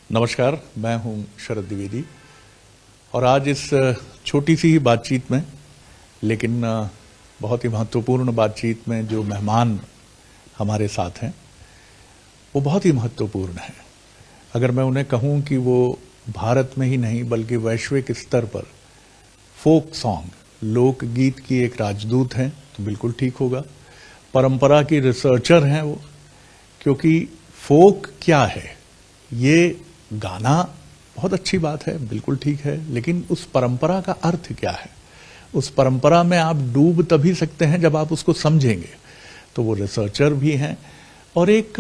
नमस्कार, मैं हूं शरद द्विवेदी और आज इस छोटी सी ही बातचीत में, लेकिन बहुत ही महत्वपूर्ण बातचीत में जो मेहमान हमारे साथ हैं वो बहुत ही महत्वपूर्ण है। अगर मैं उन्हें कहूं कि वो भारत में ही नहीं बल्कि वैश्विक स्तर पर फोक सॉन्ग, लोकगीत की एक राजदूत हैं तो बिल्कुल ठीक होगा। परंपरा की रिसर्चर हैं वो, क्योंकि फोक क्या है, ये गाना बहुत अच्छी बात है, बिल्कुल ठीक है, लेकिन उस परंपरा का अर्थ क्या है, उस परंपरा में आप डूब तभी सकते हैं जब आप उसको समझेंगे। तो वो रिसर्चर भी हैं और एक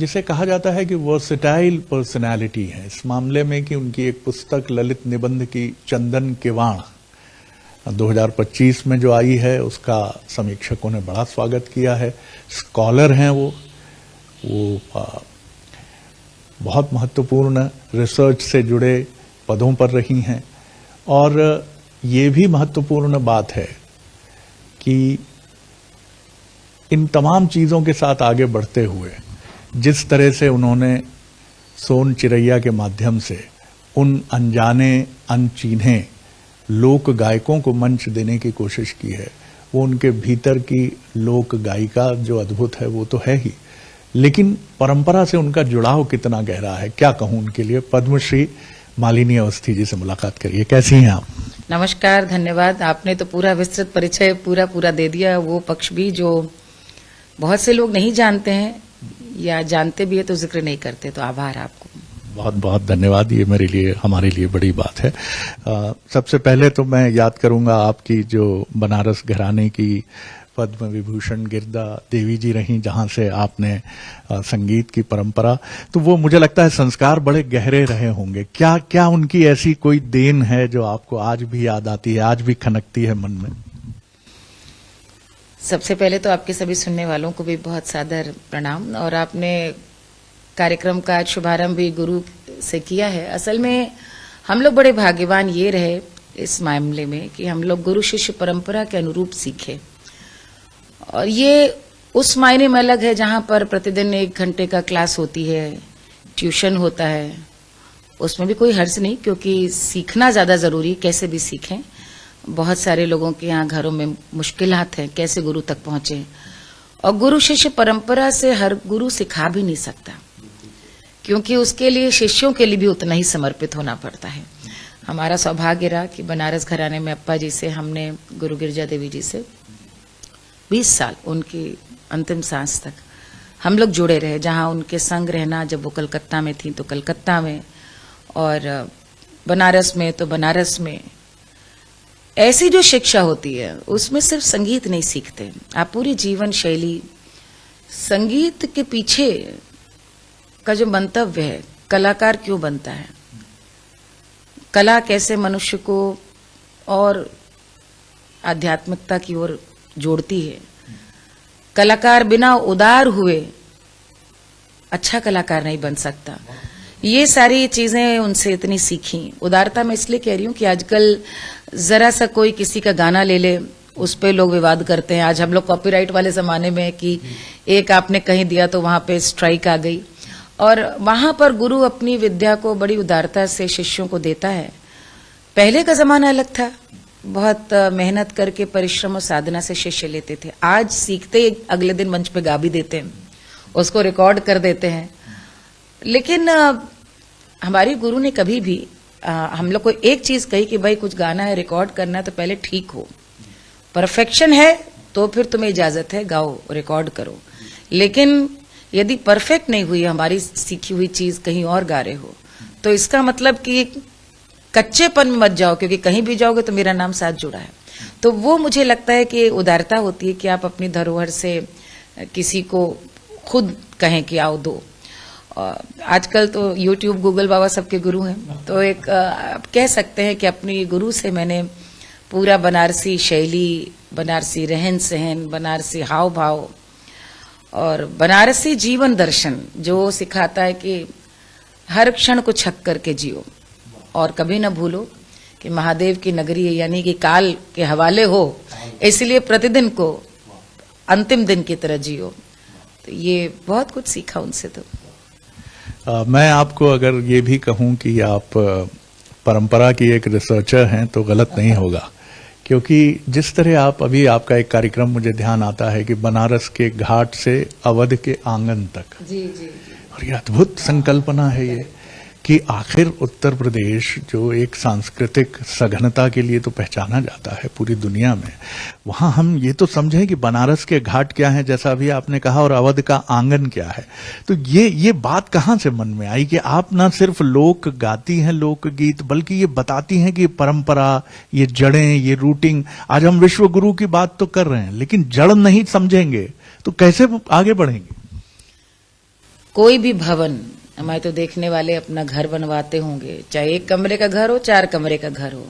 जिसे कहा जाता है कि वर्सेटाइल पर्सनालिटी है इस मामले में कि उनकी एक पुस्तक ललित निबंध की चंदन किवाड़ 2025 में जो आई है उसका समीक्षकों ने बड़ा स्वागत किया है। स्कॉलर हैं वो बहुत महत्वपूर्ण रिसर्च से जुड़े पदों पर रही हैं और ये भी महत्वपूर्ण बात है कि इन तमाम चीज़ों के साथ आगे बढ़ते हुए जिस तरह से उन्होंने सोन चिरैया के माध्यम से उन अनजाने अनचीन्हे लोक गायकों को मंच देने की कोशिश की है, वो उनके भीतर की लोक गायिका जो अद्भुत है वो तो है ही, लेकिन परंपरा से उनका जुड़ाव कितना गहरा है, क्या कहूं उनके लिए। पद्मश्री मालिनी अवस्थी जी से मुलाकात करिए। कैसी हैं आप? नमस्कार, धन्यवाद। आपने तो पूरा विस्तृत परिचय पूरा दे दिया, वो पक्ष भी जो बहुत से लोग नहीं जानते हैं या जानते भी है तो जिक्र नहीं करते, तो आभार आपको। बहुत बहुत धन्यवाद, ये मेरे लिए हमारे लिए बड़ी बात है। सबसे पहले तो मैं याद करूंगा आपकी जो बनारस घराने की पद्म विभूषण गिरदा देवी जी रहीं, जहां से आपने संगीत की परंपरा, तो वो मुझे लगता है संस्कार बड़े गहरे रहे होंगे। क्या क्या उनकी ऐसी कोई देन है जो आपको आज भी याद आती है, आज भी खनकती है मन में? सबसे पहले तो आपके सभी सुनने वालों को भी बहुत सादर प्रणाम। और आपने कार्यक्रम का शुभारंभ भी गुरु से किया है। असल में हम लोग बड़े भाग्यवान ये रहे इस मामले में कि हम लोग गुरु शिष्य परंपरा के अनुरूप सीखे, और ये उस मायने में अलग है जहां पर प्रतिदिन 1 घंटे का क्लास होती है, ट्यूशन होता है, उसमें भी कोई हर्ज नहीं, क्योंकि सीखना ज्यादा जरूरी, कैसे भी सीखें। बहुत सारे लोगों के यहाँ घरों में मुश्किलात हैं, कैसे गुरु तक पहुंचे। और गुरु शिष्य परंपरा से हर गुरु सिखा भी नहीं सकता, क्योंकि उसके लिए शिष्यों के लिए भी उतना ही समर्पित होना पड़ता है। हमारा सौभाग्य रहा कि बनारस घराने में अप्पा जी से हमने गुरु गिरजा देवी जी से 20 साल, उनकी अंतिम सांस तक हम लोग जुड़े रहे। जहां उनके संग रहना, जब वो कलकत्ता में थी तो कलकत्ता में, और बनारस में तो बनारस में। ऐसी जो शिक्षा होती है उसमें सिर्फ संगीत नहीं सीखते, आप पूरी जीवन शैली, संगीत के पीछे का जो मंतव्य है, कलाकार क्यों बनता है, कला कैसे मनुष्य को और आध्यात्मिकता की ओर जोड़ती है। कलाकार बिना उदार हुए अच्छा कलाकार नहीं बन सकता। ये सारी चीजें उनसे इतनी सीखी। उदारता मैं इसलिए कह रही हूं कि आजकल जरा सा कोई किसी का गाना ले ले, उस पे लोग विवाद करते हैं। आज हम लोग कॉपीराइट वाले जमाने में कि एक आपने कहीं दिया तो वहां पे स्ट्राइक आ गई, और वहां पर गुरु अपनी विद्या को बड़ी उदारता से शिष्यों को देता है। पहले का जमाना अलग था, बहुत मेहनत करके परिश्रम और साधना से शिष्य लेते थे। आज सीखते अगले दिन मंच पे गा भी देते हैं, उसको रिकॉर्ड कर देते हैं। लेकिन हमारी गुरु ने कभी भी हम लोग को एक चीज कही कि भाई कुछ गाना है, रिकॉर्ड करना है तो पहले ठीक हो, परफेक्शन है तो फिर तुम्हें इजाजत है, गाओ, रिकॉर्ड करो। लेकिन यदि परफेक्ट नहीं हुई हमारी सीखी हुई चीज, कहीं और गा रहे हो, तो इसका मतलब कि कच्चेपन में मत जाओ, क्योंकि कहीं भी जाओगे तो मेरा नाम साथ जुड़ा है। तो वो मुझे लगता है कि उदारता होती है कि आप अपनी धरोहर से किसी को खुद कहें कि आओ दो। आजकल तो YouTube, गूगल बाबा सबके गुरु हैं, तो एक आप कह सकते हैं कि अपनी गुरु से मैंने पूरा बनारसी शैली, बनारसी रहन सहन, बनारसी हाव भाव और बनारसी जीवन दर्शन जो सिखाता है कि हर क्षण को छक करके जियो और कभी न भूलो कि महादेव की नगरी है, यानी कि काल के हवाले हो, इसलिए प्रतिदिन को अंतिम दिन की तरह जियो। तो ये बहुत कुछ सीखा उनसे। तो मैं आपको अगर ये भी कहूं कि आप परंपरा की एक रिसर्चर हैं तो गलत नहीं होगा, क्योंकि जिस तरह आप अभी आपका एक कार्यक्रम मुझे ध्यान आता है कि बनारस के घाट से अवध के आंगन तक, जी जी, और ये अद्भुत संकल्पना है ये कि आखिर उत्तर प्रदेश जो एक सांस्कृतिक सघनता के लिए तो पहचाना जाता है पूरी दुनिया में, वहां हम ये तो समझें कि बनारस के घाट क्या है जैसा अभी आपने कहा, और अवध का आंगन क्या है। तो ये बात कहां से मन में आई कि आप ना सिर्फ लोक गाती हैं लोकगीत, बल्कि ये बताती हैं कि ये परंपरा, ये जड़ें, ये रूटिंग, आज हम विश्व गुरु की बात तो कर रहे हैं, लेकिन जड़ नहीं समझेंगे तो कैसे आगे बढ़ेंगे। कोई भी भवन हमारे तो देखने वाले अपना घर बनवाते होंगे, चाहे 1 कमरे का घर हो, 4 कमरे का घर हो,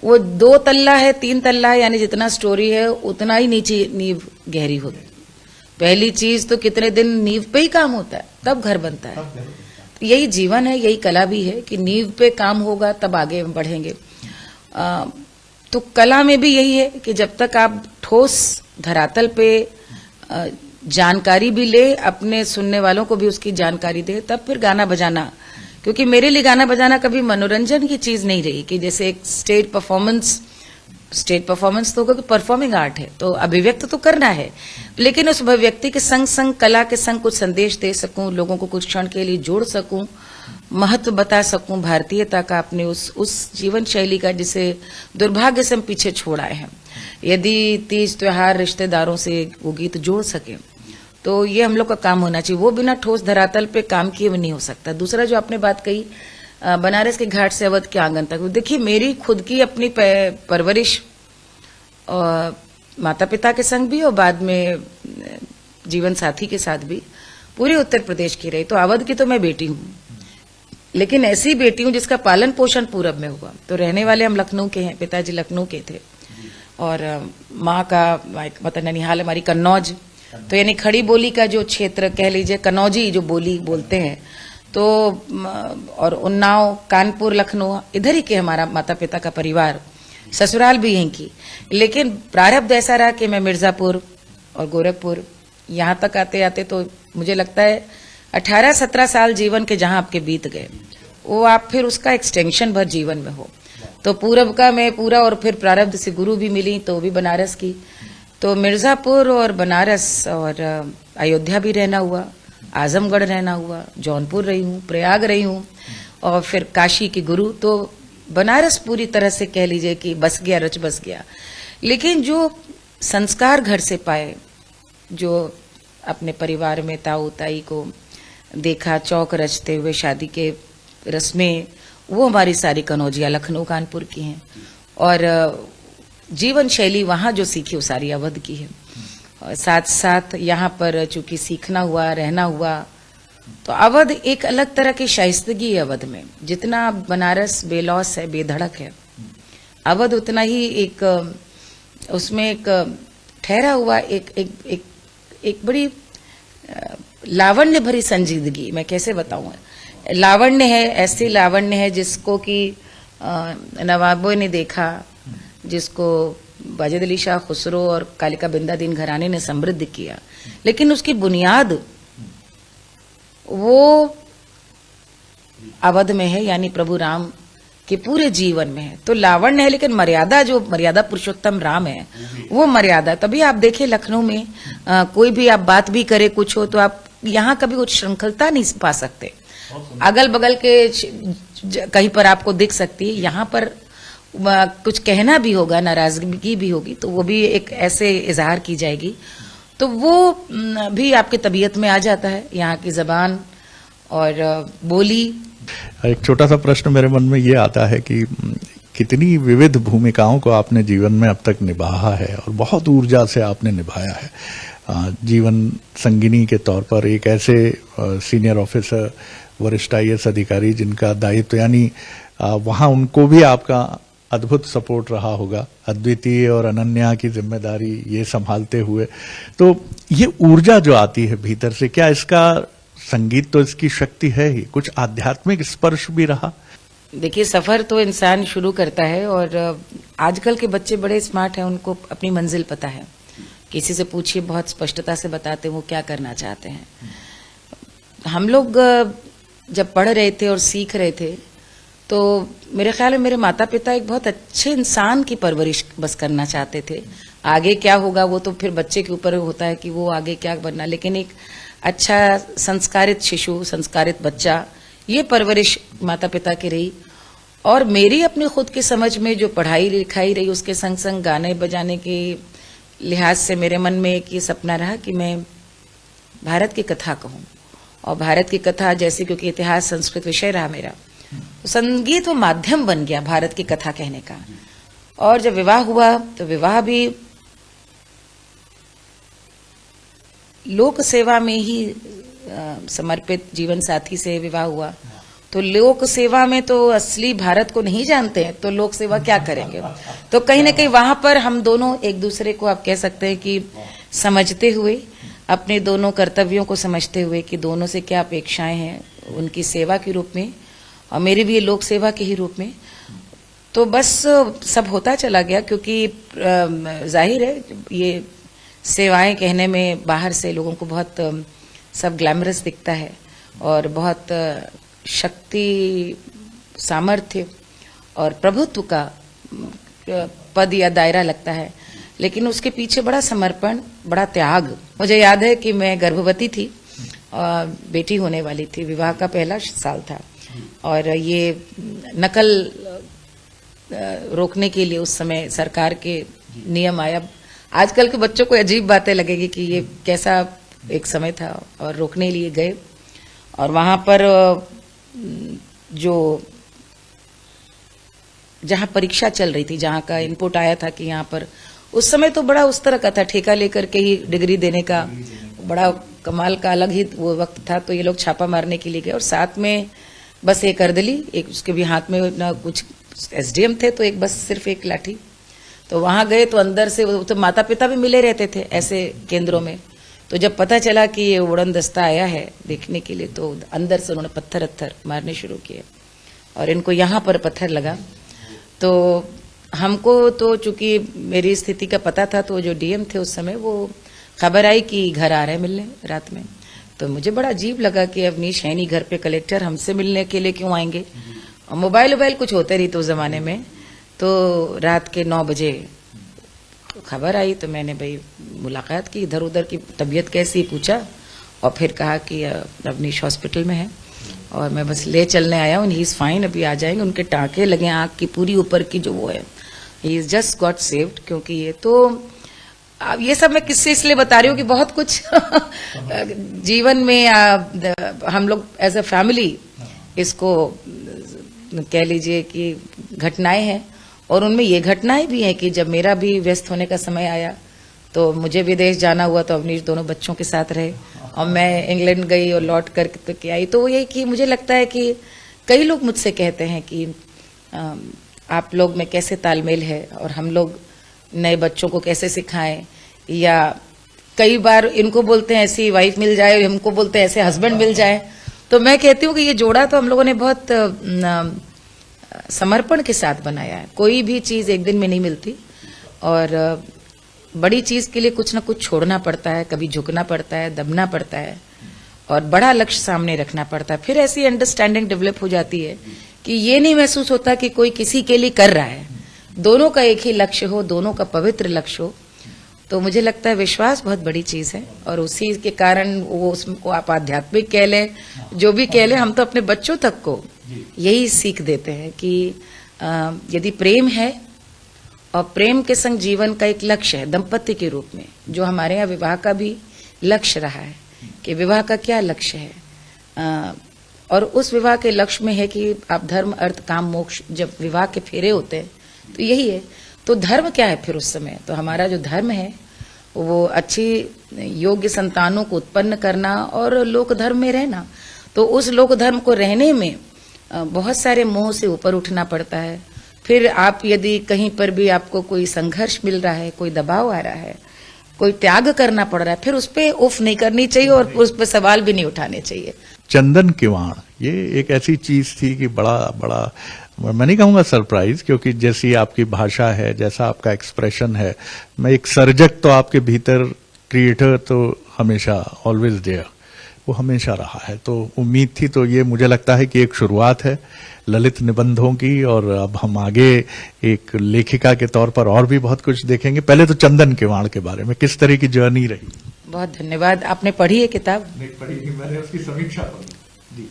वो 2 तल्ला है, 3 तल्ला है, यानी जितना स्टोरी है उतना ही नीचे नींव गहरी होती। पहली चीज तो कितने दिन नींव पे ही काम होता है, तब घर बनता है। तो यही जीवन है, यही कला भी है कि नींव पे काम होगा तब आगे बढ़ेंगे। तो कला में भी यही है कि जब तक आप ठोस धरातल पे जानकारी भी ले, अपने सुनने वालों को भी उसकी जानकारी दे, तब फिर गाना बजाना। क्योंकि मेरे लिए गाना बजाना कभी मनोरंजन की चीज नहीं रही कि जैसे एक स्टेज परफॉर्मेंस तो होगा, परफॉर्मिंग आर्ट है तो अभिव्यक्त तो करना है, लेकिन उस अभिव्यक्ति के संग संग कला के संग कुछ संदेश दे सकूं, लोगों को कुछ क्षण के लिए जोड़ सकूं, महत्व बता सकूं भारतीयता का, अपने उस जीवन शैली का जिसे दुर्भाग्य से हम पीछे छोड़ आए हैं। यदि तीज त्योहार रिश्तेदारों से वो गीत जोड़ सके तो ये हम लोग का काम होना चाहिए, वो बिना ठोस धरातल पे काम किए भी नहीं हो सकता। दूसरा जो आपने बात कही बनारस के घाट से अवध के आंगन तक, देखिए मेरी खुद की अपनी परवरिश माता पिता के संग भी और बाद में जीवन साथी के साथ भी पूरे उत्तर प्रदेश की रही। तो अवध की तो मैं बेटी हूँ, लेकिन ऐसी बेटी हूँ जिसका पालन पोषण पूरब में हुआ। तो रहने वाले हम लखनऊ के हैं, पिताजी लखनऊ के थे, और माँ का मतलब ननिहाल हमारी कन्नौज, तो यानी खड़ी बोली का जो क्षेत्र कह लीजिए, कन्नौजी जो बोली बोलते हैं, तो और उन्नाव, कानपुर, लखनऊ इधर ही के हमारा माता पिता का परिवार, ससुराल भी यहीं की। लेकिन प्रारब्ध ऐसा रहा कि मैं मिर्जापुर और गोरखपुर यहाँ तक आते आते तो मुझे लगता है 18-17 साल जीवन के जहाँ आपके बीत गए, वो आप फिर उसका एक्सटेंशन भर जीवन में हो। तो पूरब का मैं पूरा, और फिर प्रारब्ध से गुरु भी मिली तो भी बनारस की, तो मिर्जापुर और बनारस और अयोध्या भी रहना हुआ, आजमगढ़ रहना हुआ, जौनपुर रही हूँ, प्रयाग रही हूँ, और फिर काशी की गुरु। तो बनारस पूरी तरह से कह लीजिए कि बस गया, रच बस गया। लेकिन जो संस्कार घर से पाए, जो अपने परिवार में ताऊ ताई को देखा चौक रचते हुए, शादी के रस्में, वो हमारी सारी कनौजिया लखनऊ कानपुर की हैं, और जीवन शैली वहाँ जो सीखी वो सारी अवध की है। और साथ साथ यहाँ पर चूंकि सीखना हुआ, रहना हुआ, तो अवध एक अलग तरह की शाइस्तगी है अवध में। जितना बनारस बेलौस है, बेधड़क है, अवध उतना ही एक उसमें एक ठहरा हुआ एक बड़ी लावण्य भरी संजीदगी, मैं कैसे बताऊं, लावण्य है, ऐसी लावण्य है जिसको कि नवाबों ने देखा, जिसको वाजिद अली शाह खुसरो और कालिका बिंदादीन घराने ने समृद्ध किया, लेकिन उसकी बुनियाद वो अवध में है, यानी प्रभु राम के पूरे जीवन में है। तो लावण्य है, लेकिन मर्यादा, जो मर्यादा पुरुषोत्तम राम है, वो मर्यादा। तभी आप देखिए लखनऊ में कोई भी आप बात भी करे कुछ हो, तो आप यहाँ कभी कुछ श्रृंखलता नहीं पा सकते। अगल बगल के कहीं पर आपको दिख सकती है, यहाँ पर कुछ कहना भी होगा, नाराजगी भी होगी, तो वो भी एक ऐसे इजहार की जाएगी, तो वो भी आपकी तबीयत में आ जाता है, यहाँ की जबान और बोली। एक छोटा सा प्रश्न मेरे मन में ये आता है कि कितनी विविध भूमिकाओं को आपने जीवन में अब तक निभाया है, और बहुत ऊर्जा से आपने निभाया है। जीवन संगिनी के तौर पर एक ऐसे सीनियर ऑफिसर, वरिष्ठ IAS अधिकारी जिनका दायित्व, यानी वहाँ उनको भी आपका अद्भुत सपोर्ट रहा होगा, अद्वितीय और अनन्या की जिम्मेदारी ये संभालते हुए। तो ये ऊर्जा जो आती है भीतर से, क्या इसका संगीत तो इसकी शक्ति है ही, कुछ आध्यात्मिक स्पर्श भी रहा? देखिए, सफर तो इंसान शुरू करता है, और आजकल के बच्चे बड़े स्मार्ट हैं, उनको अपनी मंजिल पता है। किसी से पूछिए, बहुत स्पष्टता से बताते हैं वो क्या करना चाहते हैं। हम लोग जब पढ़ रहे थे और सीख रहे थे, तो मेरे ख्याल में मेरे माता पिता एक बहुत अच्छे इंसान की परवरिश बस करना चाहते थे। आगे क्या होगा वो तो फिर बच्चे के ऊपर होता है कि वो आगे क्या बनना, लेकिन एक अच्छा संस्कारित शिशु, संस्कारित बच्चा, ये परवरिश माता पिता की रही। और मेरी अपनी खुद की समझ में जो पढ़ाई लिखाई रही, उसके संग संग गाने बजाने के लिहाज से मेरे मन में एक ये सपना रहा कि मैं भारत की कथा कहूँ। और भारत की कथा जैसे, क्योंकि इतिहास संस्कृत विषय रहा मेरा, तो संगीत वो माध्यम बन गया भारत की कथा कहने का। और जब विवाह हुआ तो विवाह भी लोक सेवा में ही समर्पित जीवन साथी से विवाह हुआ। तो लोक सेवा में तो असली भारत को नहीं जानते हैं, तो लोक सेवा क्या करेंगे। तो कहीं ना कहीं वहां पर हम दोनों एक दूसरे को आप कह सकते हैं कि समझते हुए, अपने दोनों कर्तव्यों को समझते हुए कि दोनों से क्या अपेक्षाएं हैं उनकी सेवा के रूप में, और मेरी भी लोक सेवा के ही रूप में। तो बस सब होता चला गया, क्योंकि जाहिर है ये सेवाएं कहने में बाहर से लोगों को बहुत सब ग्लैमरस दिखता है और बहुत शक्ति, सामर्थ्य और प्रभुत्व का पद या दायरा लगता है, लेकिन उसके पीछे बड़ा समर्पण, बड़ा त्याग। मुझे याद है कि मैं गर्भवती थी और बेटी होने वाली थी, विवाह का पहला साल था, और ये नकल रोकने के लिए उस समय सरकार के नियम आया। आजकल के बच्चों को अजीब बातें लगेगी कि ये कैसा एक समय था, और रोकने लिए गए। और वहां पर जो जहां परीक्षा चल रही थी, जहां का इनपुट आया था कि यहाँ पर, उस समय तो बड़ा उस तरह का था, ठेका लेकर के ही डिग्री देने का बड़ा कमाल का अलग ही वो वक्त था। तो ये लोग छापा मारने के लिए गए, और साथ में बस एक अर्दली, एक उसके भी हाथ में ना कुछ एसडीएम थे, तो एक बस सिर्फ एक लाठी। तो वहां गए तो अंदर से तो माता पिता भी मिले रहते थे ऐसे केंद्रों में। तो जब पता चला कि ये उड़न दस्ता आया है देखने के लिए, तो अंदर से उन्होंने पत्थर अत्थर मारने शुरू किए, और इनको यहाँ पर पत्थर लगा। तो हमको तो चूंकि मेरी स्थिति का पता था, तो जो डीएम थे उस समय, वो खबर आई कि घर आ रहे हैं मिलने रात में। तो मुझे बड़ा अजीब लगा कि अवनीश है नहीं घर पे, कलेक्टर हमसे मिलने के लिए क्यों आएंगे। और मोबाइल कुछ होते नहीं तो उस जमाने में। तो रात के 9 बजे खबर आई, तो मैंने भाई मुलाकात की, इधर उधर की तबीयत कैसी पूछा, और फिर कहा कि अवनीश हॉस्पिटल में है और मैं बस ले चलने आया हूँ, ही इज फाइन, अभी आ जाएंगे। उनके टाँके लगे आँख की पूरी ऊपर की जो वो है, he is just got saved. क्योंकि ये तो अब ये सब मैं किससे इसलिए बता रही हूँ कि बहुत कुछ जीवन में हम लोग एज अ फैमिली इसको कह लीजिए कि घटनाएं हैं, और उनमें ये घटनाएं भी हैं कि जब मेरा भी व्यस्त होने का समय आया तो मुझे विदेश जाना हुआ, तो अवनीश दोनों बच्चों के साथ रहे, और मैं इंग्लैंड गई और लौट कर के आई। तो यही कि मुझे लगता है कि कई लोग मुझसे कहते हैं कि आप लोग में कैसे तालमेल है, और हम लोग नए बच्चों को कैसे सिखाएं, या कई बार इनको बोलते हैं ऐसी वाइफ मिल जाए, हमको बोलते हैं ऐसे हस्बैंड मिल जाए। तो मैं कहती हूँ कि ये जोड़ा तो हम लोगों ने बहुत समर्पण के साथ बनाया है। कोई भी चीज एक दिन में नहीं मिलती, और बड़ी चीज के लिए कुछ ना कुछ छोड़ना पड़ता है, कभी झुकना पड़ता है, दबना पड़ता है, और बड़ा लक्ष्य सामने रखना पड़ता है। फिर ऐसी अंडरस्टैंडिंग डेवलप हो जाती है कि ये नहीं महसूस होता कि कोई किसी के लिए कर रहा है, दोनों का एक ही लक्ष्य हो, दोनों का पवित्र लक्ष्य हो। तो मुझे लगता है विश्वास बहुत बड़ी चीज है, और उसी के कारण वो उसको आप आध्यात्मिक कह लें, जो भी कह लें, हम तो अपने बच्चों तक को यही सीख देते हैं कि यदि प्रेम है, और प्रेम के संग जीवन का एक लक्ष्य है दंपत्ति के रूप में, जो हमारे यहाँ विवाह का भी लक्ष्य रहा है कि विवाह का क्या लक्ष्य है, और उस विवाह के लक्ष्य में है कि आप धर्म अर्थ काम मोक्ष, जब विवाह के फेरे होते हैं तो यही है। तो धर्म क्या है फिर उस समय, तो हमारा जो धर्म है वो अच्छी योग्य संतानों को उत्पन्न करना और लोक धर्म में रहना। तो उस लोक धर्म को रहने में बहुत सारे मोह से ऊपर उठना पड़ता है। फिर आप यदि कहीं पर भी आपको कोई संघर्ष मिल रहा है, कोई दबाव आ रहा है, कोई त्याग करना पड़ रहा है, फिर उस पर उफ नहीं करनी चाहिए और उस पर सवाल भी नहीं उठाने चाहिए। चंदन किवाड़ ये एक ऐसी चीज थी कि बड़ा मैं नहीं कहूंगा सरप्राइज, क्योंकि जैसी आपकी भाषा है, जैसा आपका एक्सप्रेशन है, मैं एक सर्जक तो आपके भीतर, क्रिएटर तो हमेशा ऑलवेज देयर, वो हमेशा रहा है। तो उम्मीद थी, तो ये मुझे लगता है कि एक शुरुआत है ललित निबंधों की, और अब हम आगे एक लेखिका के तौर पर और भी बहुत कुछ देखेंगे। पहले तो चंदन किवाड़ के बारे में किस तरह की जर्नी रही? बहुत धन्यवाद। आपने पढ़ी है किताब? नहीं पढ़ी थी, मैंने उसकी समीक्षा पढ़ी जी।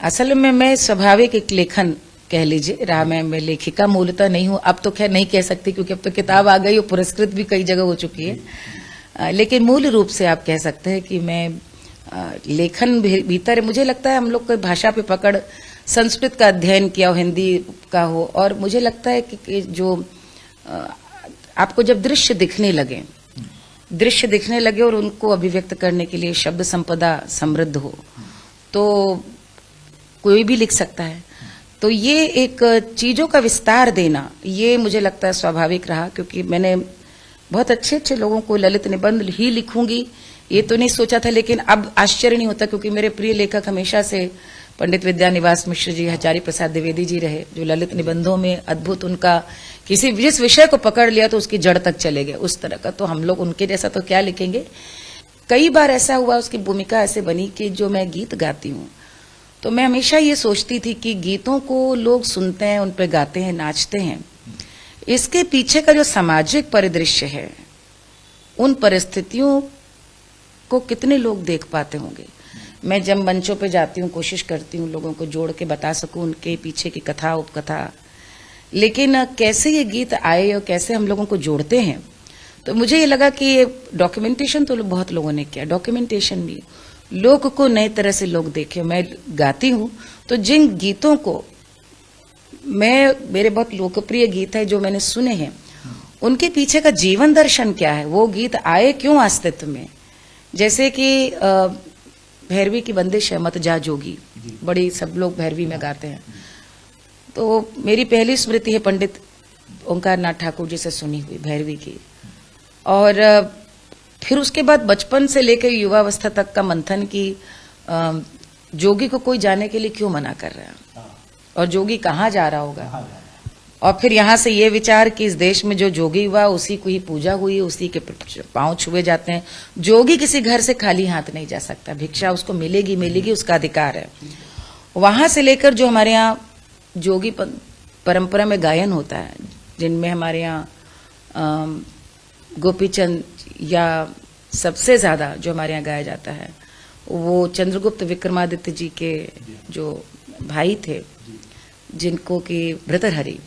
असल में मैं स्वाभाविक एक लेखन कह लीजिए रहा। मैं लेखिका मूलतः नहीं हूं। अब तो खैर नहीं कह सकती क्योंकि अब तो किताब आ गई और पुरस्कृत भी कई जगह हो चुकी है। लेकिन मूल रूप से आप कह सकते हैं कि मैं लेखन भीतर, मुझे लगता है हम लोग कोई भाषा पे पकड़ संस्कृत का अध्ययन किया हो, हिंदी का हो, और मुझे लगता है कि जो आपको जब दृश्य दिखने लगे और उनको अभिव्यक्त करने के लिए शब्द संपदा समृद्ध हो तो कोई भी लिख सकता है। तो ये एक चीजों का विस्तार देना, ये मुझे लगता है स्वाभाविक रहा, क्योंकि मैंने बहुत अच्छे अच्छे लोगों को ललित निबंध ही लिखूंगी ये तो नहीं सोचा था। लेकिन अब आश्चर्य नहीं होता क्योंकि मेरे प्रिय लेखक हमेशा से पंडित विद्यानिवास मिश्र जी, आचार्य प्रसाद द्विवेदी जी रहे, जो ललित निबंधों में अद्भुत, उनका किसी जिस विषय को पकड़ लिया तो उसकी जड़ तक चले गए, उस तरह का। तो हम लोग उनके जैसा तो क्या लिखेंगे। कई बार ऐसा हुआ, उसकी भूमिका ऐसे बनी कि जो मैं गीत गाती हूँ तो मैं हमेशा ये सोचती थी कि गीतों को लोग सुनते हैं, उन पर गाते हैं, नाचते हैं, इसके पीछे का जो सामाजिक परिदृश्य है, उन परिस्थितियों को कितने लोग देख पाते होंगे। मैं जब मंचों पे जाती हूँ कोशिश करती हूँ लोगों को जोड़ के बता सकूं उनके पीछे की कथा उपकथा, लेकिन कैसे ये गीत आए और कैसे हम लोगों को जोड़ते हैं। तो मुझे ये लगा कि ये डॉक्यूमेंटेशन तो बहुत लोगों ने किया, डॉक्यूमेंटेशन भी लोग को नई तरह से लोग देखे। मैं गाती हूँ तो जिन गीतों को मेरे बहुत लोकप्रिय गीत है जो मैंने सुने हैं, उनके पीछे का जीवन दर्शन क्या है, वो गीत आए क्यों अस्तित्व में। जैसे कि भैरवी की बंदिश है मत जा जोगी, बड़ी सब लोग भैरवी में गाते हैं। तो मेरी पहली स्मृति है पंडित ओंकार नाथ ठाकुर जी से सुनी हुई भैरवी की, और फिर उसके बाद बचपन से लेकर युवावस्था तक का मंथन की जोगी को कोई जाने के लिए क्यों मना कर रहा है और जोगी कहाँ जा रहा होगा। और फिर यहाँ से ये विचार कि इस देश में जो जोगी हुआ उसी को ही पूजा हुई, उसी के पांव छुए जाते हैं। जोगी किसी घर से खाली हाथ नहीं जा सकता, भिक्षा उसको मिलेगी मिलेगी, उसका अधिकार है। वहां से लेकर जो हमारे यहाँ जोगी परंपरा में गायन होता है, जिनमें हमारे यहाँ गोपीचंद या सबसे ज्यादा जो हमारे यहाँ गाया जाता है वो चंद्रगुप्त विक्रमादित्य जी के जो भाई थे, जिनको कि भृतृहरि,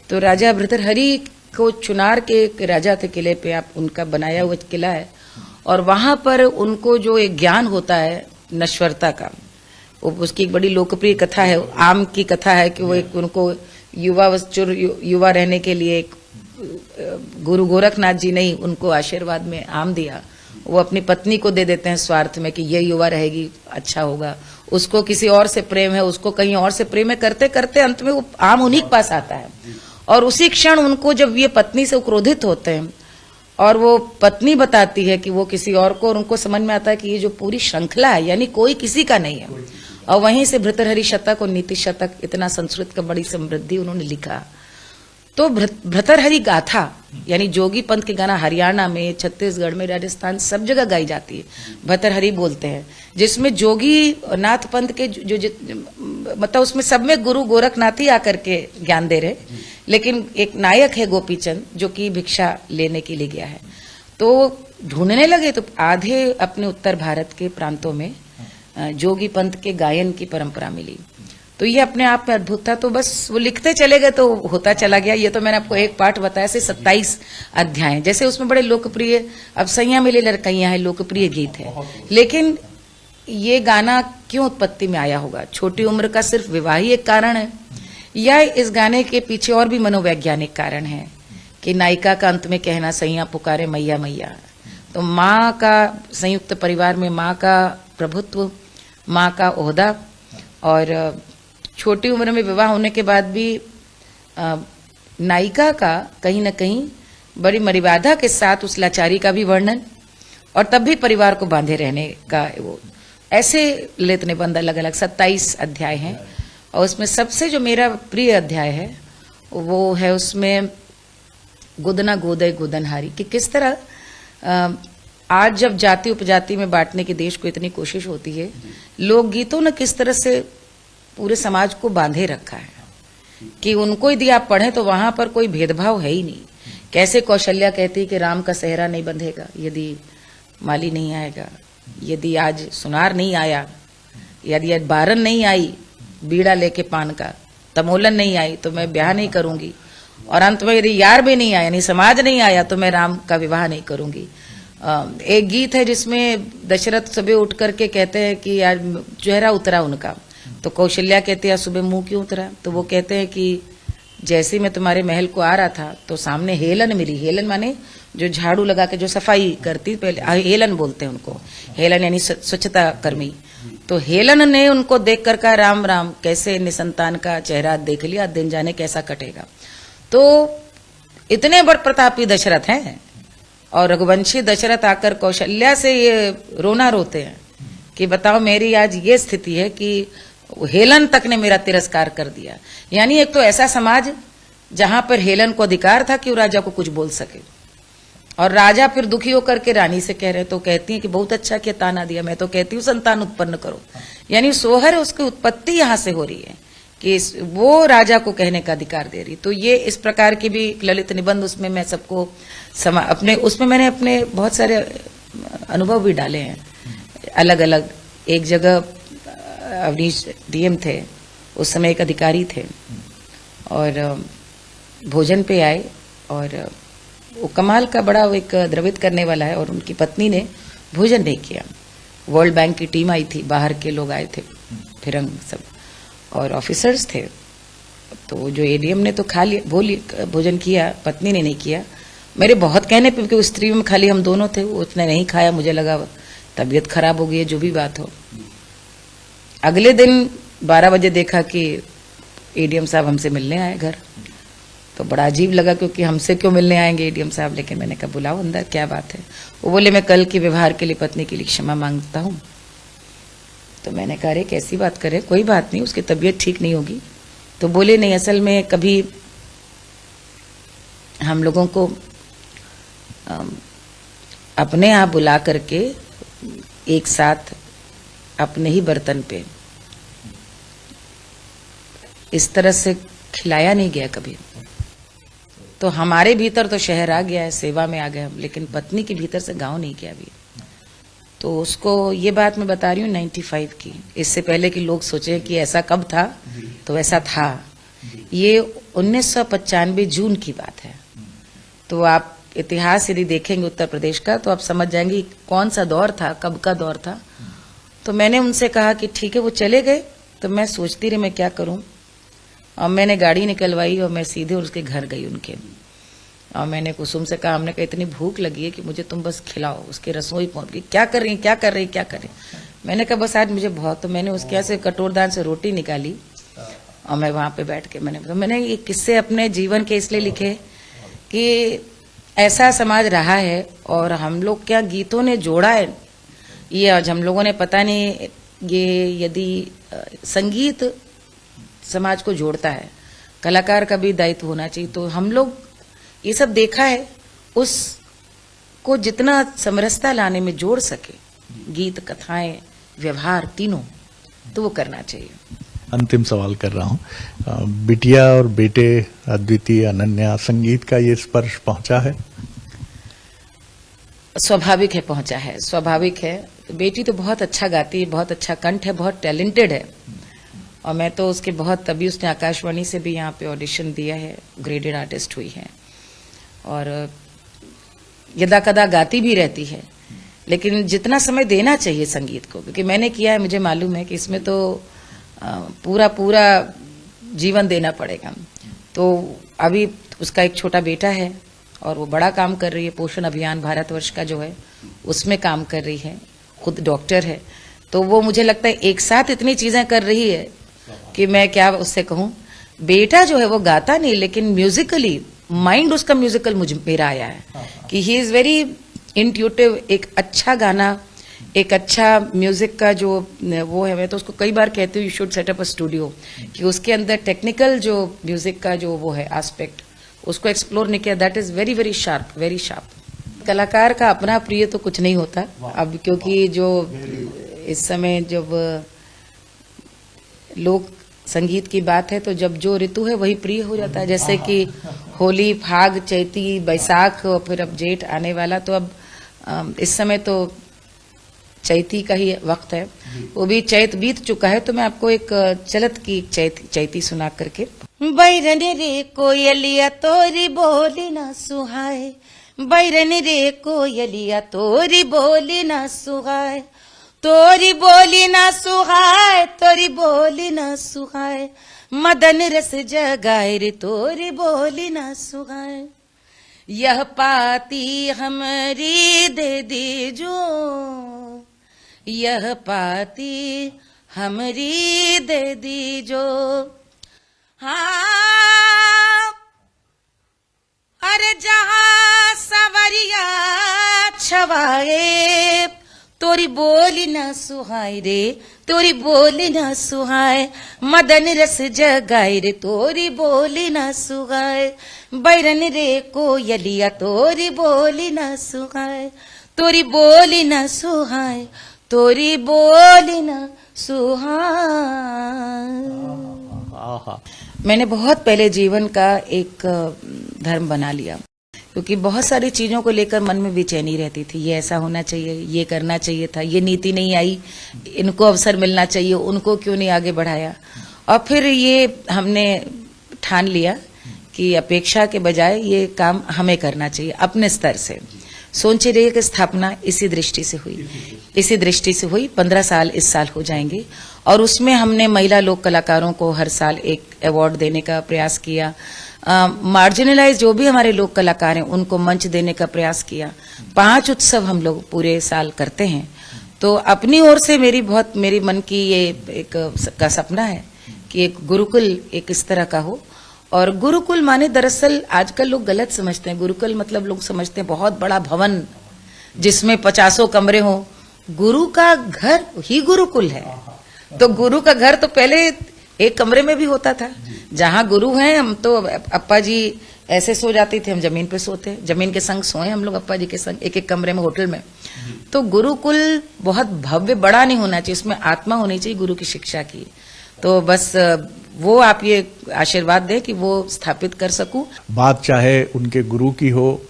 तो राजा भृतृहरि को चुनार के एक राजा थे किले पे, आप उनका बनाया हुआ किला है, और वहां पर उनको जो एक ज्ञान होता है नश्वरता का, उसकी एक बड़ी लोकप्रिय कथा है, आम की कथा है कि वो एक उनको युवा रहने के लिए एक गुरु गोरखनाथ जी ने ही उनको आशीर्वाद में आम दिया। वो अपनी पत्नी को दे देते हैं स्वार्थ में कि ये युवा रहेगी अच्छा होगा, उसको किसी और से प्रेम है, उसको कहीं और से प्रेम है, करते करते अंत में वो आम उन्हीं के पास आता है। और उसी क्षण उनको जब ये पत्नी से क्रोधित होते हैं और वो पत्नी बताती है कि वो किसी और को, और उनको समझ में आता है कि ये जो पूरी श्रृंखला है यानी कोई किसी का नहीं है। और वहीं से भृतृहरि शतक और नीति शतक, इतना संस्कृत का बड़ी समृद्धि उन्होंने लिखा। तो भृतृहरि गाथा यानी जोगी पंथ के गाना हरियाणा में, छत्तीसगढ़ में, राजस्थान सब जगह गाई जाती है, भृतृहरि बोलते हैं, जिसमें जोगी नाथ पंथ के जो मतलब उसमें सब में गुरु गोरखनाथ ही आकर के ज्ञान दे रहे, लेकिन एक नायक है गोपीचंद जो कि भिक्षा लेने के लिए गया है। तो ढूंढने लगे तो आधे अपने उत्तर भारत के प्रांतों में जोगी पंथ के गायन की परंपरा मिली। तो ये अपने आप में अद्भुत था। तो बस वो लिखते चले गए तो होता चला गया। ये तो मैंने आपको एक पाठ बताया से 27 अध्याय, जैसे उसमें बड़े लोकप्रिय, अब सैया मिले लड़कैयां है, लोकप्रिय गीत है, लेकिन ये गाना क्यों उत्पत्ति में आया होगा? छोटी उम्र का सिर्फ विवाह ही एक कारण है, या इस गाने के पीछे और भी मनोवैज्ञानिक कारण है कि नायिका का अंत में कहना सैया पुकारे मैया मैया। तो माँ का, संयुक्त परिवार में माँ का प्रभुत्व, माँ का ओहदा, और छोटी उम्र में विवाह होने के बाद भी नायिका का कहीं न कहीं बड़ी मर्यादा के साथ उस लाचारी का भी वर्णन, और तब भी परिवार को बांधे रहने का वो, ऐसे ललित निबंध अलग अलग 27 अध्याय हैं। और उसमें सबसे जो मेरा प्रिय अध्याय है वो है उसमें गुदना गोदय गुदनहारी, कि किस तरह आज जब जाति उपजाति में बांटने की देश को इतनी कोशिश होती है, लोकगीतों ने किस तरह से पूरे समाज को बांधे रखा है कि उनको यदि आप पढ़ें तो वहां पर कोई भेदभाव है ही नहीं। कैसे कौशल्या कहती कि राम का सेहरा नहीं बंधेगा यदि माली नहीं आएगा, यदि आज सुनार नहीं आया, यदि आज बारन नहीं आई बीड़ा लेके पान का, तमोलन नहीं आई तो मैं ब्याह नहीं करूंगी, और अंत में यदि यार भी नहीं आया यानी समाज नहीं आया तो मैं राम का विवाह नहीं करूंगी। एक गीत है जिसमें दशरथ सुबह उठ करके कहते हैं कि आज चेहरा उतरा उनका, तो कौशल्या कहती है सुबह मुंह क्यों उतरा, तो वो कहते हैं कि जैसे मैं तुम्हारे महल को आ रहा था तो सामने हेलन मिली। हेलन माने जो झाड़ू लगा के जो सफाई करती, पहले हेलन बोलते हैं उनको, हेलन यानी स्वच्छता कर्मी। तो हेलन ने उनको देख कर कहा राम राम, कैसे निसंतान का चेहरा देख लिया, दिन जाने कैसा कटेगा। तो इतने बड़ प्रतापी दशरथ हैं और रघुवंशी दशरथ आकर कौशल्या से ये रोना रोते हैं कि बताओ मेरी आज ये स्थिति है कि हेलन तक ने मेरा तिरस्कार कर दिया। यानी एक तो ऐसा समाज जहां पर हेलन को अधिकार था कि वो राजा को कुछ बोल सके, और राजा फिर दुखी होकर के रानी से कह रहे, तो कहती है कि बहुत अच्छा किया ताना दिया, मैं तो कहती हूँ संतान उत्पन्न करो। यानी सोहर उसकी उत्पत्ति यहां से हो रही है कि वो राजा को कहने का अधिकार दे रही। तो ये इस प्रकार की भी ललित निबंध उसमें मैं सबको अपने उसमें मैंने अपने बहुत सारे अनुभव भी डाले हैं अलग अलग। एक जगह अवनीश डीएम थे, उस समय एक अधिकारी थे और भोजन पे आए, और वो कमाल का बड़ा वो एक द्रवित करने वाला है, और उनकी पत्नी ने भोजन नहीं किया। वर्ल्ड बैंक की टीम आई थी, बाहर के लोग आए थे, फिरंग सब और ऑफिसर्स थे। तो जो एडीएम ने तो खा लिया भोजन किया, पत्नी ने नहीं किया। मेरे बहुत कहने पे, क्योंकि स्त्री में खाली हम दोनों थे, उसने नहीं खाया, मुझे लगा तबीयत खराब हो गई है, जो भी बात हो। अगले दिन 12 बजे देखा कि एडीएम साहब हमसे मिलने आए घर, तो बड़ा अजीब लगा क्योंकि हमसे क्यों मिलने आएंगे एडीएम साहब, लेकिन मैंने कहा बुलाओ अंदर, क्या बात है। वो बोले मैं कल के व्यवहार के लिए पत्नी के लिए क्षमा मांगता हूँ। तो मैंने कहा अरे कैसी बात करे, कोई बात नहीं, उसकी तबीयत ठीक नहीं होगी। तो बोले नहीं, असल में कभी हम लोगों को अपने यहाँ बुला करके एक साथ अपने ही बर्तन पे इस तरह से खिलाया नहीं गया कभी। तो हमारे भीतर तो शहर आ गया है, सेवा में आ गए हम, लेकिन पत्नी के भीतर से गांव नहीं गया अभी। तो उसको ये बात मैं बता रही हूँ 95 की, इससे पहले कि लोग सोचे कि ऐसा कब था, तो ऐसा था। ये 1995 जून की बात है। तो आप इतिहास यदि देखेंगे उत्तर प्रदेश का तो आप समझ जाएंगे कौन सा दौर था, कब का दौर था। तो मैंने उनसे कहा कि ठीक है, वो चले गए। तो मैं सोचती रही मैं क्या करूं, और मैंने गाड़ी निकलवाई और मैं सीधे उसके घर गई उनके, और मैंने कुसुम से कहा, हमने कहा इतनी भूख लगी है कि मुझे तुम बस खिलाओ। उसकी रसोई पहुंच गई, क्या कर रही क्या कर रही क्या कर रही। मैंने कहा बस आज मुझे बहुत। तो मैंने उसके यहाँ से कटोरदान से रोटी निकाली और मैं वहां पे बैठ के मैंने ये किस्से अपने जीवन के इसलिए लिखे कि ऐसा समाज रहा है, और हम लोग क्या गीतों ने जोड़ा है ये आज हम लोगों ने पता नहीं। ये यदि संगीत समाज को जोड़ता है, कलाकार का भी दायित्व होना चाहिए। तो हम लोग ये सब देखा है, उसको जितना समरसता लाने में जोड़ सके, गीत, कथाएं, व्यवहार, तीनों, तो वो करना चाहिए। अंतिम सवाल कर रहा हूं, बिटिया और बेटे अद्वितीय, अनन्या, संगीत का ये स्पर्श पहुंचा है? स्वाभाविक है, पहुंचा है, स्वाभाविक है। बेटी तो बहुत अच्छा गाती है, बहुत अच्छा कंठ है, बहुत टैलेंटेड है, और मैं तो उसके बहुत, तभी उसने आकाशवाणी से भी यहाँ पे ऑडिशन दिया है, ग्रेडेड आर्टिस्ट हुई है, और यदा कदा गाती भी रहती है। लेकिन जितना समय देना चाहिए संगीत को, क्योंकि मैंने किया है, मुझे मालूम है कि इसमें तो पूरा पूरा जीवन देना पड़ेगा। तो अभी उसका एक छोटा बेटा है और वो बड़ा काम कर रही है, पोषण अभियान भारतवर्ष का जो है उसमें काम कर रही है, खुद डॉक्टर है। तो वो मुझे लगता है एक साथ इतनी चीजें कर रही है कि मैं क्या उससे कहूं। बेटा जो है वो गाता नहीं, लेकिन म्यूजिकली माइंड उसका म्यूजिकल मेरा आया है कि ही इज वेरी इंट्यूटिव। एक अच्छा गाना, एक अच्छा म्यूजिक का जो वो है, मैं तो उसको कई बार कहती हूँ you should set up a studio, कि उसके अंदर टेक्निकल जो म्यूजिक का जो वो है एस्पेक्ट, उसको एक्सप्लोर नहीं किया। That is very very sharp, very sharp. कलाकार का अपना प्रिय तो कुछ नहीं होता अब, क्योंकि जो इस समय जब लोक संगीत की बात है तो जब जो ऋतु है वही प्रिय हो जाता है, जैसे कि होली, फाग, चैती, बैसाख और फिर अब जेठ आने वाला, तो अब इस समय तो चैती का ही वक्त है, वो भी चैत बीत चुका है। तो मैं आपको एक चलत की चैती सुना करके। बैरन रे कोयलिया तोरी बोली ना सुहाए, बैरन रे कोयलिया तोरी बोली ना सुहाए, तोरी बोली ना सुहाए, तोरी बोली ना सुहाए, मदन रस जगाए रे तोरी बोली ना सुहाए, यह पाती हमारी दे दीजो, यह पाती हमारी दे दीजो। हाँ, अरे जहाँ सवरिया छवाए, तोरी बोली ना सुहाए रे, तोरी बोली ना सुहाए, मदन रस जगाए रे तोरी बोली ना सुहाए, बैरन रे कोयलिया तोरी बोली ना सुहाए, तोरी बोली ना सुहाए, तोरी बोली ना सुहाए। मैंने बहुत पहले जीवन का एक धर्म बना लिया, क्योंकि बहुत सारी चीजों को लेकर मन में बेचैनी रहती थी। ये ऐसा होना चाहिए, ये करना चाहिए था, ये नीति नहीं आई, इनको अवसर मिलना चाहिए, उनको क्यों नहीं आगे बढ़ाया। और फिर ये हमने ठान लिया कि अपेक्षा के बजाय ये काम हमें करना चाहिए अपने स्तर से। सोचे रहिए की स्थापना इसी दृष्टि से हुई, इसी दृष्टि से हुई। 15 साल इस साल हो जाएंगे, और उसमें हमने महिला लोक कलाकारों को हर साल एक अवार्ड देने का प्रयास किया। मार्जिनलाइज जो भी हमारे लोक कलाकार हैं उनको मंच देने का प्रयास किया। 5 उत्सव हम लोग पूरे साल करते हैं। तो अपनी ओर से मेरी मन की ये एक का सपना है कि एक गुरुकुल एक इस तरह का हो। और गुरुकुल माने दरअसल आजकल लोग गलत समझते हैं। गुरुकुल मतलब लोग समझते हैं बहुत बड़ा भवन जिसमें 50 कमरे हों। गुरु का घर ही गुरुकुल है। तो गुरु का घर तो पहले एक कमरे में भी होता था। जहाँ गुरु हैं, हम तो अप्पा जी ऐसे सो जाते थे, हम जमीन पे सोते, जमीन के संग सोए हम लोग अप्पा जी के संग, एक एक कमरे में होटल में। तो गुरुकुल बहुत भव्य बड़ा नहीं होना चाहिए, उसमें आत्मा होनी चाहिए गुरु की शिक्षा की। तो बस वो आप ये आशीर्वाद दें कि वो स्थापित कर सकूं। बात चाहे उनके गुरु की हो,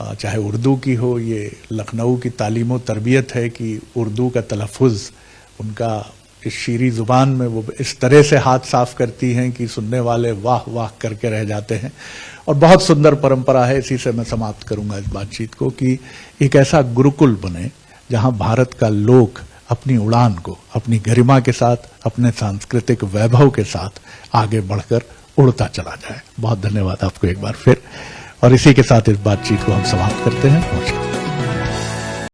चाहे उर्दू की हो, ये लखनऊ की तालीम और तरबियत है कि उर्दू का तलफ़ुज़ उनका इस शीरी ज़ुबान में वो इस तरह से हाथ साफ करती हैं कि सुनने वाले वाह वाह करके रह जाते हैं। और बहुत सुंदर परंपरा है। इसी से मैं समाप्त करूंगा इस बातचीत को कि एक ऐसा गुरुकुल बने जहां भारत का लोक अपनी उड़ान को अपनी गरिमा के साथ, अपने सांस्कृतिक वैभव के साथ आगे बढ़कर उड़ता चला जाए। बहुत धन्यवाद आपको एक बार फिर। और इसी के साथ इस बातचीत को हम समाप्त करते हैं। नमस्कार।